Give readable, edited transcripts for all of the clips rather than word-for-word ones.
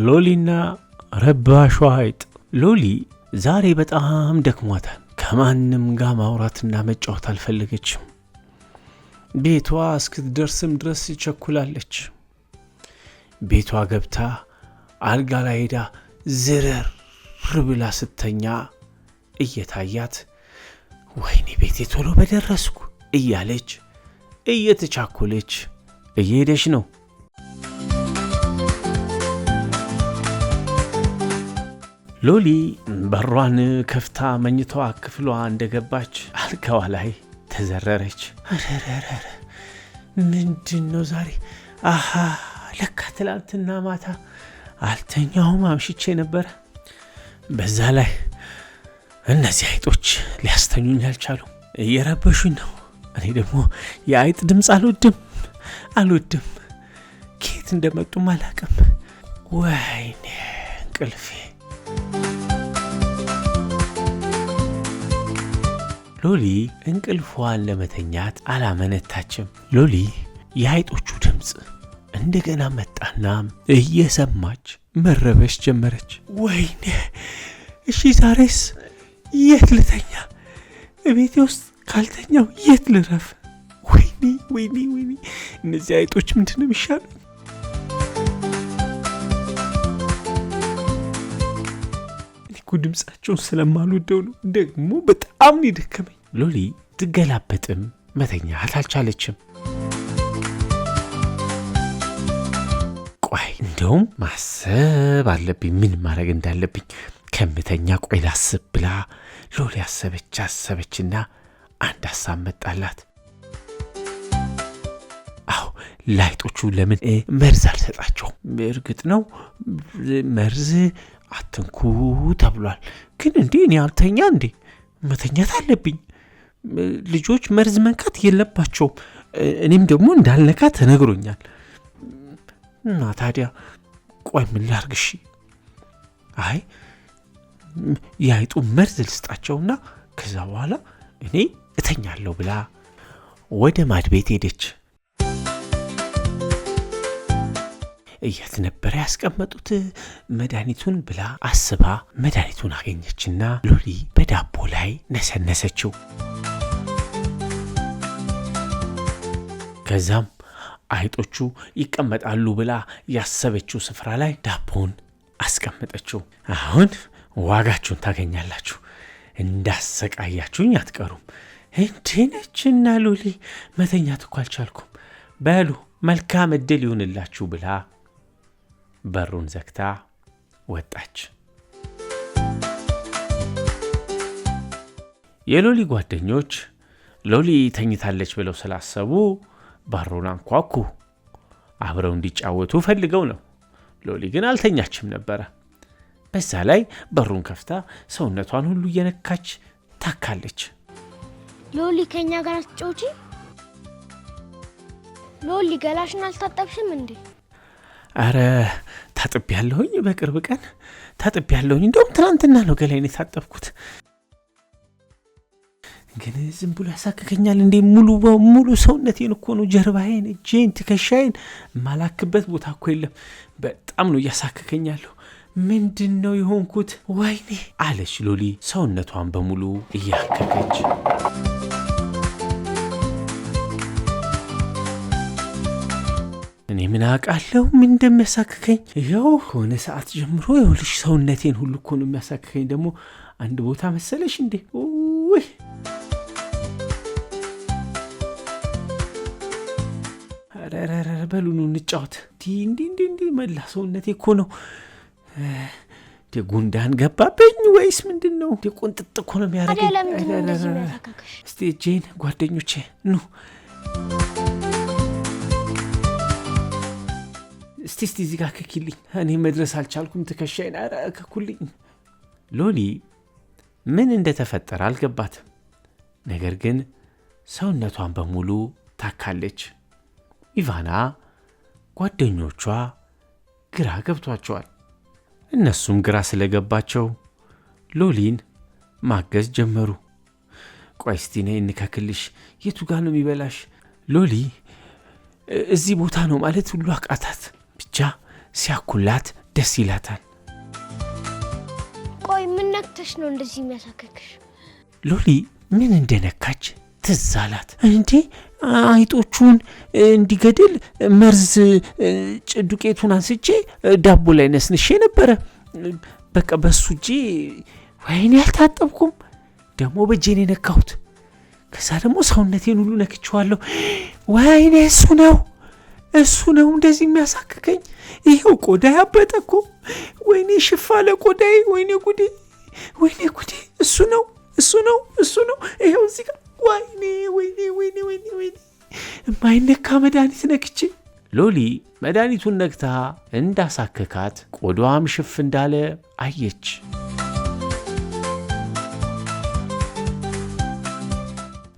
ሎሊና ረባሿ አይጥ። ሎሊ ዛሬ በጣም ደክሟታል። ከማንም ጋር ማውራትና መጫወት አልፈለገችም። ቤቷ እስክትደርስም ድረስ ቸኩላለች። ቤቷ ገብታ አልጋ ላይ ሄዳ ዝረር ብላ ስተኛ እየታያት ወይኔ ቤቴ ቶሎ በደረስኩ እያለች እየተቻኮለች እየሄደች ነው። ሎሊ በሯን ከፍታ መኝታዋ ክፍሏ እንደገባች አልጋዋ ላይ ተዘረረች። ረረረረ ምንድን ነው ዛሬ? አሃ ለካ ትላንትና ማታ አልተኛውም፣ አምሽቼ ነበረ። በዛ ላይ እነዚህ አይጦች ሊያስተኙኝ አልቻሉም፣ እየረበሹኝ ነው። እኔ ደግሞ የአይጥ ድምፅ አልወድም። ከየት እንደመጡም አላቅም። ወይኔ እንቅልፌ። ሎሊ እንቅልፏን ለመተኛት አላመነታችም። ሎሊ የአይጦቹ ድምፅ እንደገና መጣና እየሰማች መረበሽ ጀመረች። ወይኔ እሺ ዛሬስ የት ልተኛ? እቤቴ ውስጥ ካልተኛው የት ልረፍ? ወይኔ እነዚህ አይጦች ምንድን ነው የሚሻሉ? እኔ ድምፃቸውን ስለማልወደው ነው። ደግሞ በጣም ነው የደከመኝ። ሎሊ ትገላበጥም መተኛት አልቻለችም። ቆይ እንደውም ማሰብ አለብኝ፣ ምን ማድረግ እንዳለብኝ ከምተኛ። ቆይ ላስብ ብላ ሎሊ አሰበችና አንድ ሀሳብ መጣላት። አዎ ላይጦቹ ለምን መርዝ አልሰጣቸውም? እርግጥ ነው መርዝ አትንኩ ተብሏል፣ ግን እንዴ እኔ አልተኛ እንዴ? መተኛት አለብኝ። ልጆች መርዝ መንካት የለባቸውም። እኔም ደግሞ እንዳልነካ ተነግሮኛል። እና ታዲያ ቆይ ምን ላርግሽ? አይ የአይጡ መርዝ ልስጣቸውና ከዛ በኋላ እኔ እተኛለሁ ብላ ወደ ማድ ቤት ሄደች። የት ነበር ያስቀመጡት መድኃኒቱን ብላ አስባ መድኃኒቱን አገኘችና ሎሊ በዳቦ ላይ ነሰነሰችው። ከዛም አይጦቹ ይቀመጣሉ ብላ ያሰበችው ስፍራ ላይ ዳቦውን አስቀመጠችው። አሁን ዋጋችሁን ታገኛላችሁ፣ እንዳሰቃያችሁኝ አትቀሩም። እንዴነችና ሎሊ መተኛት እኮ አልቻልኩም። በሉ መልካም እድል ይሁንላችሁ ብላ በሩን ዘግታ ወጣች። የሎሊ ጓደኞች ሎሊ ተኝታለች ብለው ስላሰቡ በሩን አንኳኩ። አብረው እንዲጫወቱ ፈልገው ነው። ሎሊ ግን አልተኛችም ነበረ። በዛ ላይ በሩን ከፍታ ሰውነቷን ሁሉ እየነካች ታካለች። ሎሊ ከኛ ጋር አትጫወቺ? ሎሊ ገላሽን አልታጠብሽም እንዴ? አረ ታጥቤያለሁኝ፣ በቅርብ ቀን ታጥቤያለሁኝ። እንደውም ትናንትና ነው ገላዬን የታጠብኩት። ግን ዝም ብሎ ያሳክከኛል እንዴ? ሙሉ ሰውነቴን እኮ ነው፣ ጀርባዬን፣ እጄን፣ ትከሻዬን ማላክበት ቦታ እኮ የለም። በጣም ነው እያሳክከኛለሁ። ምንድን ነው የሆንኩት? ወይኔ አለች ሎሊ ሰውነቷን በሙሉ እያከከች። እኔ ምን አውቃለሁ ምን እንደሚያሳክከኝ። ይኸው ከሆነ ሰዓት ጀምሮ ይኸውልሽ ሰውነቴን ሁሉ እኮ ነው የሚያሳክከኝ። ደግሞ አንድ ቦታ መሰለሽ እንዴ? ውይ ረረረ በሉኑ እንጫወት። እንዲህ መላ ሰውነቴ እኮ ነው። ጉንዳን ገባብኝ ወይስ ምንድን ነው? ቁንጥጥ እኮ ነው የሚያደርገኝ። እስቲ እጄን ጓደኞቼ ኑ እስቲ እዚህ ጋር ከኪልኝ። እኔ መድረስ አልቻልኩም፣ ትከሻዬን ከኩልኝ። ሎሊ ምን እንደተፈጠረ አልገባትም። ነገር ግን ሰውነቷን በሙሉ ታካለች። ኢቫና ጓደኞቿ ግራ ገብቷቸዋል። እነሱም ግራ ስለገባቸው ሎሊን ማገዝ ጀመሩ። ቆይ እስቲ ነይ እንከክልሽ፣ የቱ ጋር ነው የሚበላሽ? ሎሊ እዚህ ቦታ ነው ማለት ሁሉ አቃታት። ብቻ ሲያኩላት ደስ ይላታል። ቆይ ምን ነክተሽ ነው እንደዚህ የሚያሳክክሽ? ሎሊ ምን እንደነካች ትዝ አላት። እንዴ አይጦቹን እንዲገድል መርዝ ዱቄቱን አንስቼ ዳቦ ላይ ነስንሼ ነበረ። በቃ በሱ እጄ ወይኔ አልታጠብኩም፣ ደግሞ በእጄን የነካሁት። ከዛ ደግሞ ሰውነቴን ሁሉ ነክቼዋለሁ። ወይኔ እሱ ነው እንደዚህ የሚያሳክከኝ። ይኸው ቆዳ ያበጠ እኮ። ወይኔ ሽፋለ ቆዳዬ፣ ወይኔ ጉዴ። እሱ ነው ይኸው እዚህ ጋር። ወይኔ የማይነካ መድኃኒት ነክቼ። ሎሊ መድኃኒቱን ነክታ እንዳሳክካት ቆዳዋም ሽፍ እንዳለ አየች።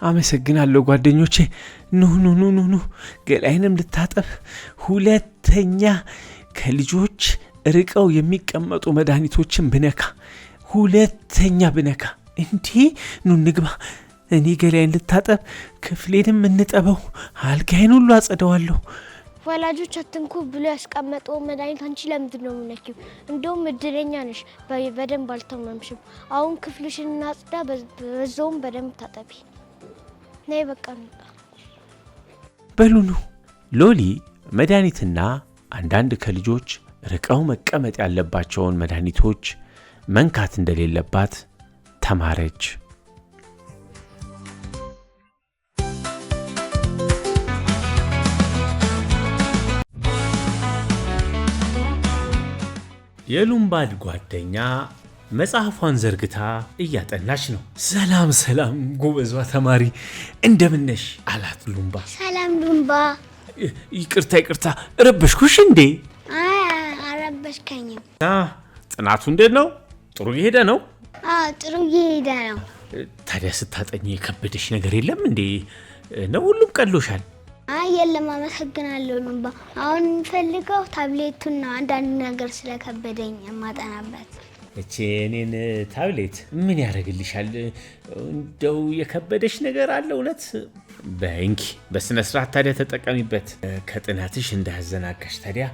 አመሰግናለሁ ጓደኞቼ። ኑ ገላይንም ልታጠብ። ሁለተኛ ከልጆች ርቀው የሚቀመጡ መድኃኒቶችን ብነካ እንዴ ኑ እንግባ። እኔ ገላይን ልታጠብ፣ ክፍሌንም እንጠበው፣ አልጋይን ሁሉ አጸደዋለሁ። ወላጆች አትንኩ ብሎ ያስቀመጠው መድኃኒት አንቺ ለምንድን ነው የምነኪው? እንደውም እድለኛ ነሽ፣ በደንብ አልተመምሽም። አሁን ክፍልሽን እናጽዳ፣ በዛውም በደንብ ታጠቢ። ነይ በቃ በሉኑ። ሎሊ መድኃኒትና አንዳንድ ከልጆች ርቀው መቀመጥ ያለባቸውን መድኃኒቶች መንካት እንደሌለባት ተማረች። የሉምባድ ጓደኛ መጽሐፏን ዘርግታ እያጠናች ነው። ሰላም ጎበዟ ተማሪ እንደምነሽ አላት ሉምባ። ሰላም ሉምባ። ይቅርታ ረበሽኩሽ እንዴ? አረበሽከኝም። ጥናቱ እንዴት ነው? ጥሩ እየሄደ ነው? ጥሩ እየሄደ ነው። ታዲያ ስታጠኝ የከበደሽ ነገር የለም እንዴ? ነው ሁሉም ቀሎሻል? የለም። አመሰግናለሁ ሉምባ። አሁን የምፈልገው ታብሌቱን ነው። አንዳንድ ነገር ስለከበደኝ የማጠናበት። እቺ እኔን ታብሌት ምን ያደርግልሻል? እንደው የከበደሽ ነገር አለ እውነት? በእንኪ በስነ ስርዓት ታዲያ ተጠቀሚበት፣ ከጥናትሽ እንዳያዘናጋሽ። ታዲያ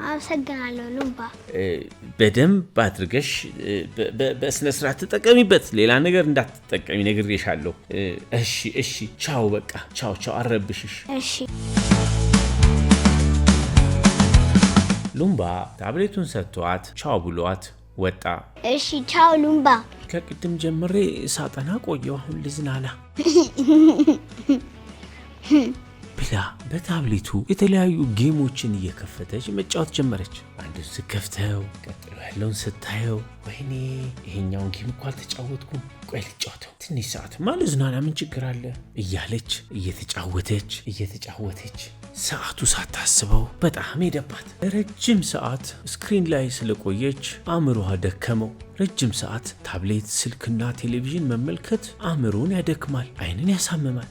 አመሰግናለሁ ሉምባ። በደንብ አድርገሽ በስነ ስርዓት ተጠቀሚበት፣ ሌላ ነገር እንዳትጠቀሚ ነግሬሻለሁ። እሺ ቻው። በቃ ቻው፣ አረብሽሽ። እሺ። ሉምባ ታብሌቱን ሰጥቷት ቻው ብሏት ወጣ። እሺ ቻው ሉምባ። ከቅድም ጀምሬ ሳጠና ቆየሁ፣ አሁን ልዝናና ብላ በታብሌቱ የተለያዩ ጌሞችን እየከፈተች መጫወት ጀመረች። አንዱን ስከፍተው ቀጥሎ ያለውን ስታየው ወይኔ ይሄኛውን ጌም እኮ አልተጫወትኩም፣ ቆይ ልጫወተው፣ ትንሽ ሰዓትማ ልዝናና፣ ምን ችግር አለ እያለች እየተጫወተች ሰዓቱ ሳታስበው በጣም ሄደባት። ረጅም ሰዓት ስክሪን ላይ ስለቆየች አእምሮዋ ደከመው። ረጅም ሰዓት ታብሌት፣ ስልክና ቴሌቪዥን መመልከት አእምሮን ያደክማል፣ ዓይንን ያሳምማል።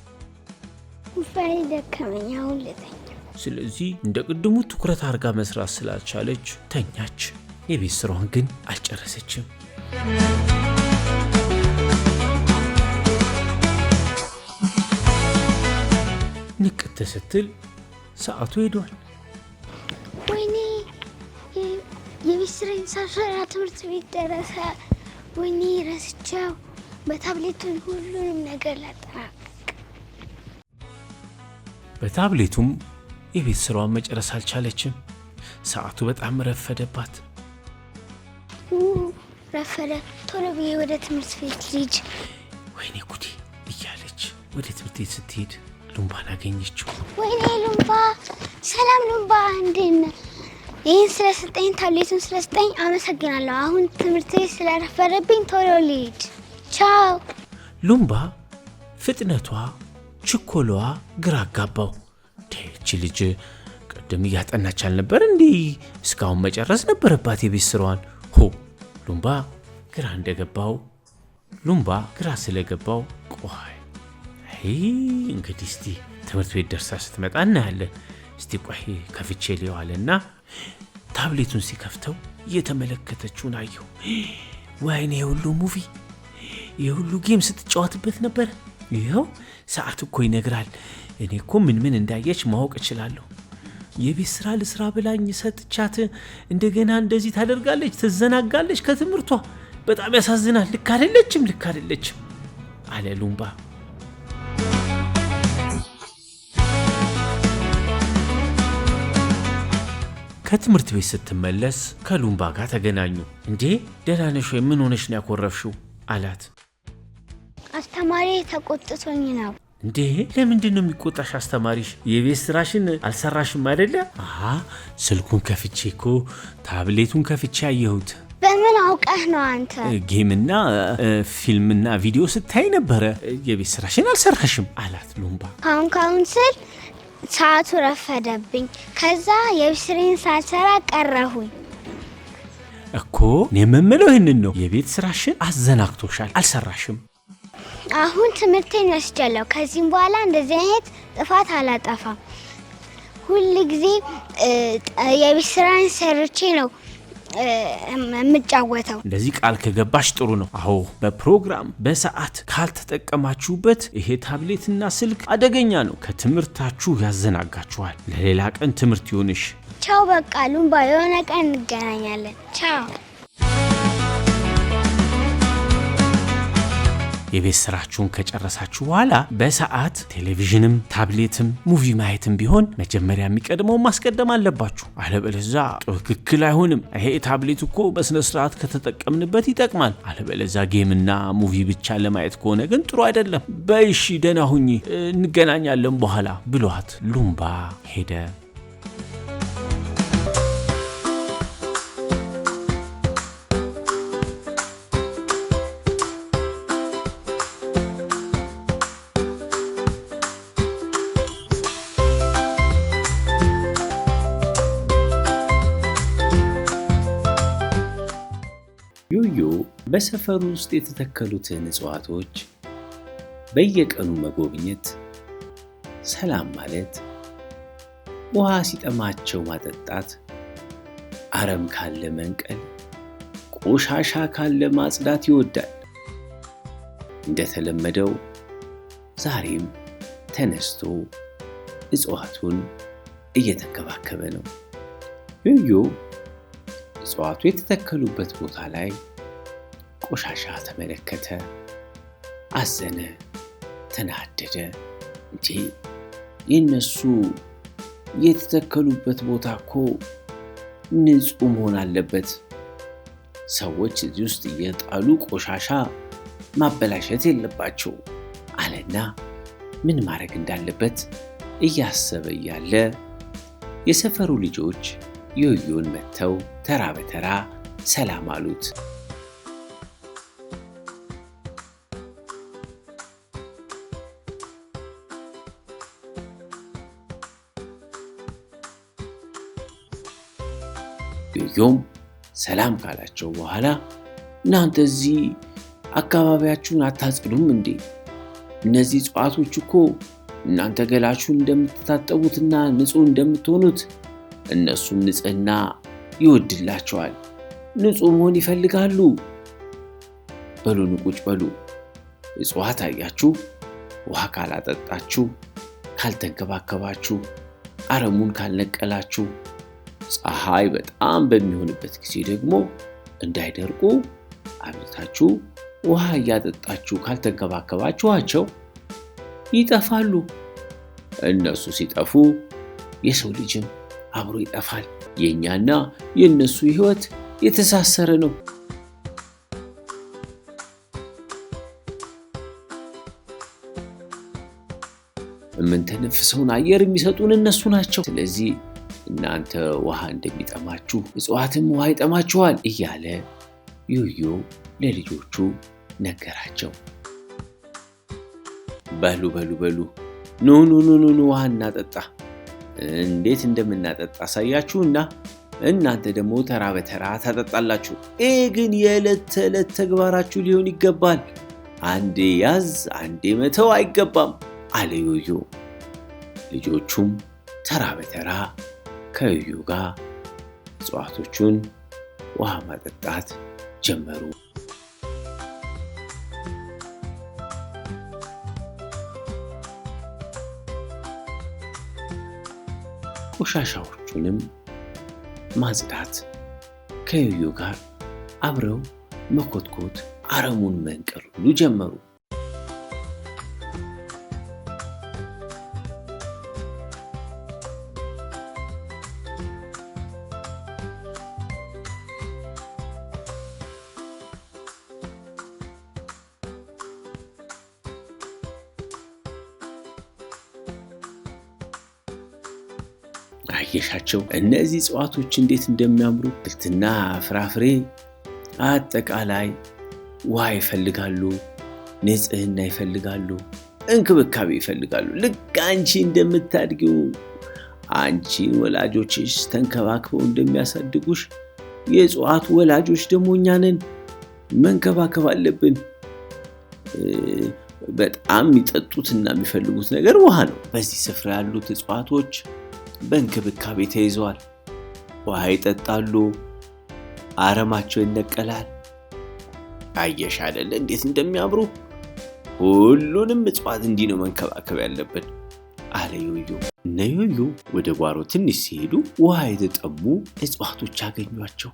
ባይ ደከመኝ፣ አሁን ልተኛ። ስለዚህ እንደ ቅድሙ ትኩረት አድርጋ መስራት ስላልቻለች ተኛች። የቤት ስራዋን ግን አልጨረሰችም። ንቅት ስትል ሰዓቱ ሄዷል። ወይኔ የቤት ስራዬን ሳልሰራ ትምህርት ቤት ደረሰ። ወይኔ ረስቸው። በታብሌቱን ሁሉንም ነገር ላጠናቅቅ። በታብሌቱም የቤት ስራዋን መጨረስ አልቻለችም። ሰዓቱ በጣም ረፈደባት። ረፈደ። ቶሎ ብዬ ወደ ትምህርት ቤት ልጅ። ወይኔ ጉዴ እያለች ወደ ትምህርት ቤት ስትሄድ ሉምባን አገኘችው። ወይኔ ሉምባ። ሰላም ሉምባ፣ እንዴት ነህ? ይህን ስለሰጠኝ ታብሌቱን ስለሰጠኝ አመሰግናለሁ። አሁን ትምህርት ቤት ስለረፈደብኝ ቶሎ ልሂድ። ቻው። ሉምባ ፍጥነቷ ችኮሏ ግራ አጋባው። እቺ ልጅ ቅድም እያጠናች አልነበር እንዴ? እስካሁን መጨረስ ነበረባት የቤት ስራዋን። ሉምባ ግራ ስለገባው ቆይ እንግዲህ እስቲ ትምህርት ቤት ደርሳ ስትመጣ እናያለን። እስቲ ቆይ ከፍቼ ሊዋልና ታብሌቱን ሲከፍተው እየተመለከተችውን አየው። ወይኔ የሁሉ ሙቪ የሁሉ ጌም ስትጫወትበት ነበር። ይኸው ሰዓት እኮ ይነግራል። እኔ እኮ ምን እንዳየች ማወቅ እችላለሁ። የቤት ስራ ልስራ ብላኝ ሰጥቻት እንደገና እንደዚህ ታደርጋለች፣ ትዘናጋለች ከትምህርቷ። በጣም ያሳዝናል። ልክ አይደለችም አለ ሉምባ። ከትምህርት ቤት ስትመለስ ከሉምባ ጋር ተገናኙ። እንዴ ደህና ነሽ ወይ? ምን ሆነሽ ነው ያኮረፍሽው? አላት። አስተማሪ ተቆጥቶኝ ነው። እንዴ ለምንድን ነው የሚቆጣሽ አስተማሪሽ? የቤት ስራሽን አልሰራሽም አይደለ? ስልኩን ከፍቼ እኮ ታብሌቱን ከፍቼ አየሁት። በምን አውቀህ ነው አንተ? ጌምና ፊልምና ቪዲዮ ስታይ ነበረ። የቤት ስራሽን አልሰራሽም አላት ሉምባ። ካሁን ስል ሰዓቱ ረፈደብኝ። ከዛ የቤት ስራዬን ሳልሰራ ቀረሁኝ እኮ። እኔ የምምለው ይህንን ነው። የቤት ስራሽን አዘናግቶሻል፣ አልሰራሽም። አሁን ትምህርቴን ወስጃለሁ። ከዚህም በኋላ እንደዚህ አይነት ጥፋት አላጠፋም። ሁሉ ጊዜ የቤት ስራን ሰርቼ ነው የምጫወተው። እንደዚህ ቃል ከገባሽ ጥሩ ነው። አዎ በፕሮግራም በሰዓት ካልተጠቀማችሁበት ይሄ ታብሌትና ስልክ አደገኛ ነው። ከትምህርታችሁ ያዘናጋችኋል። ለሌላ ቀን ትምህርት ይሁንሽ። ቻው በቃ ሉምባ፣ የሆነ ቀን እንገናኛለን። ቻው። የቤት ስራችሁን ከጨረሳችሁ በኋላ በሰዓት ቴሌቪዥንም ታብሌትም ሙቪ ማየትም ቢሆን መጀመሪያ የሚቀድመው ማስቀደም አለባችሁ። አለበለዚያ ትክክል አይሆንም። ይሄ ታብሌት እኮ በስነ ስርዓት ከተጠቀምንበት ይጠቅማል። አለበለዚያ ጌምና ሙቪ ብቻ ለማየት ከሆነ ግን ጥሩ አይደለም። በይሺ ደህና ሁኚ፣ እንገናኛለን በኋላ ብሏት ሉምባ ሄደ። ዮዮ በሰፈሩ ውስጥ የተተከሉትን እጽዋቶች በየቀኑ መጎብኘት፣ ሰላም ማለት፣ ውሃ ሲጠማቸው ማጠጣት፣ አረም ካለ መንቀል፣ ቆሻሻ ካለ ማጽዳት ይወዳል። እንደተለመደው ዛሬም ተነስቶ እጽዋቱን እየተንከባከበ ነው። ዮዮ እጽዋቱ የተተከሉበት ቦታ ላይ ቆሻሻ ተመለከተ፣ አዘነ፣ ተናደደ። እንዴ የነሱ የተተከሉበት ቦታ እኮ ንጹህ መሆን አለበት። ሰዎች እዚህ ውስጥ እየጣሉ ቆሻሻ ማበላሸት የለባቸው አለና ምን ማድረግ እንዳለበት እያሰበ ያለ የሰፈሩ ልጆች ዮዮን መተው ተራ በተራ ሰላም አሉት። ዮዮም ሰላም ካላቸው በኋላ እናንተ እዚህ አካባቢያችሁን አታጽዱም እንዴ? እነዚህ እጽዋቶች እኮ እናንተ ገላችሁን እንደምትታጠቡትና ንጹህ እንደምትሆኑት እነሱም ንጽህና ይወድላቸዋል፣ ንጹህ መሆን ይፈልጋሉ። በሉ ቁጭ በሉ። እጽዋት አያችሁ፣ ውሃ ካላጠጣችሁ፣ ካልተንከባከባችሁ፣ አረሙን ካልነቀላችሁ፣ ፀሐይ በጣም በሚሆንበት ጊዜ ደግሞ እንዳይደርቁ አብልታችሁ ውሃ እያጠጣችሁ ካልተንከባከባችኋቸው ይጠፋሉ። እነሱ ሲጠፉ የሰው ልጅም አብሮ ይጠፋል። የኛና የነሱ ህይወት የተሳሰረ ነው። የምንተነፍሰውን አየር የሚሰጡን እነሱ ናቸው። ስለዚህ እናንተ ውሃ እንደሚጠማችሁ እጽዋትም ውሃ ይጠማችኋል እያለ ዮዮ ለልጆቹ ነገራቸው። በሉ ኑ ውሃ እናጠጣ። እንዴት እንደምናጠጣ አሳያችሁና እናንተ ደግሞ ተራ በተራ ታጠጣላችሁ። ግን የዕለት ተዕለት ተግባራችሁ ሊሆን ይገባል። አንዴ ያዝ አንዴ መተው አይገባም አለ ዮዮ። ልጆቹም ተራ በተራ ከዮዮ ጋር እጽዋቶቹን ውሃ ማጠጣት ጀመሩ። ቆሻሻዎቹንም ማጽዳት ከዮዮ ጋር አብረው መኮትኮት አረሙን መንቀል ሁሉ ጀመሩ። አየሻቸው እነዚህ እጽዋቶች እንዴት እንደሚያምሩ! አትክልትና ፍራፍሬ አጠቃላይ ውሃ ይፈልጋሉ፣ ንጽህና ይፈልጋሉ፣ እንክብካቤ ይፈልጋሉ። ልክ አንቺ እንደምታድጊው አንቺን ወላጆችሽ ተንከባክበው እንደሚያሳድጉሽ የእጽዋቱ ወላጆች ደግሞ እኛንን መንከባከብ አለብን። በጣም የሚጠጡትና የሚፈልጉት ነገር ውሃ ነው። በዚህ ስፍራ ያሉት እጽዋቶች በእንክብካቤ ተይዘዋል። ውሃ ይጠጣሉ፣ አረማቸው ይነቀላል። አየሽ አይደል እንዴት እንደሚያምሩ! ሁሉንም እጽዋት እንዲህ ነው መንከባከብ ያለብን አለ ዮዮ። እነ ዮዮ ወደ ጓሮ ትንሽ ሲሄዱ ውሃ የተጠሙ እጽዋቶች አገኟቸው።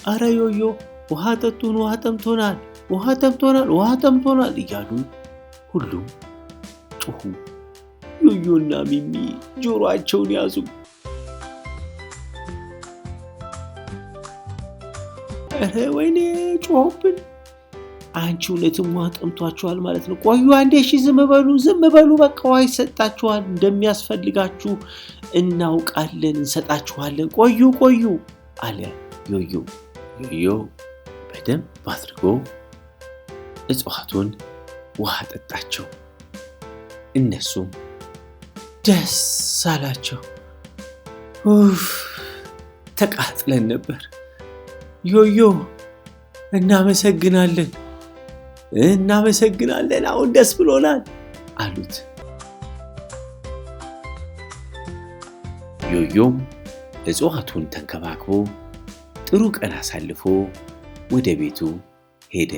አረ ዮዮ ውሃ ጠጡን፣ ውሃ ጠምቶናል፣ ውሃ ጠምቶናል፣ ውሃ ጠምቶናል እያሉ ሁሉም ጮሁ። ዮዮና ሚሚ ጆሮአቸውን ያዙ። አረ ወይኔ ጮህብን! አንቺ እውነትም ውሃ ጠምቷችኋል ማለት ነው። ቆዩ አንዴ፣ እሺ ዝም በሉ፣ በቃ ውሃ ይሰጣችኋል፣ እንደሚያስፈልጋችሁ እናውቃለን፣ እንሰጣችኋለን፣ ቆዩ አለ ዮዮ። ዮዮ በደንብ አድርጎ እጽዋቱን ውሃ ጠጣቸው። እነሱም ደስ አላቸው። ተቃጥለን ነበር ዮዮ፣ እናመሰግናለን፣ አሁን ደስ ብሎናል አሉት። ዮዮም እጽዋቱን ተንከባክቦ ጥሩ ቀን አሳልፎ ወደ ቤቱ ሄደ።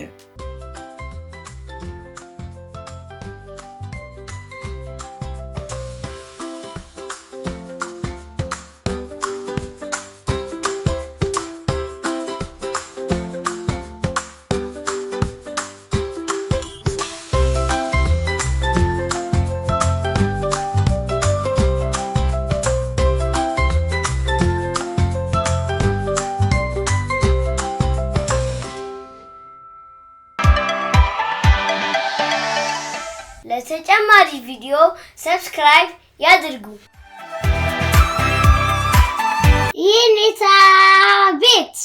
ለተጨማሪ ቪዲዮ ሰብስክራይብ ያድርጉ። የኔታ ቤት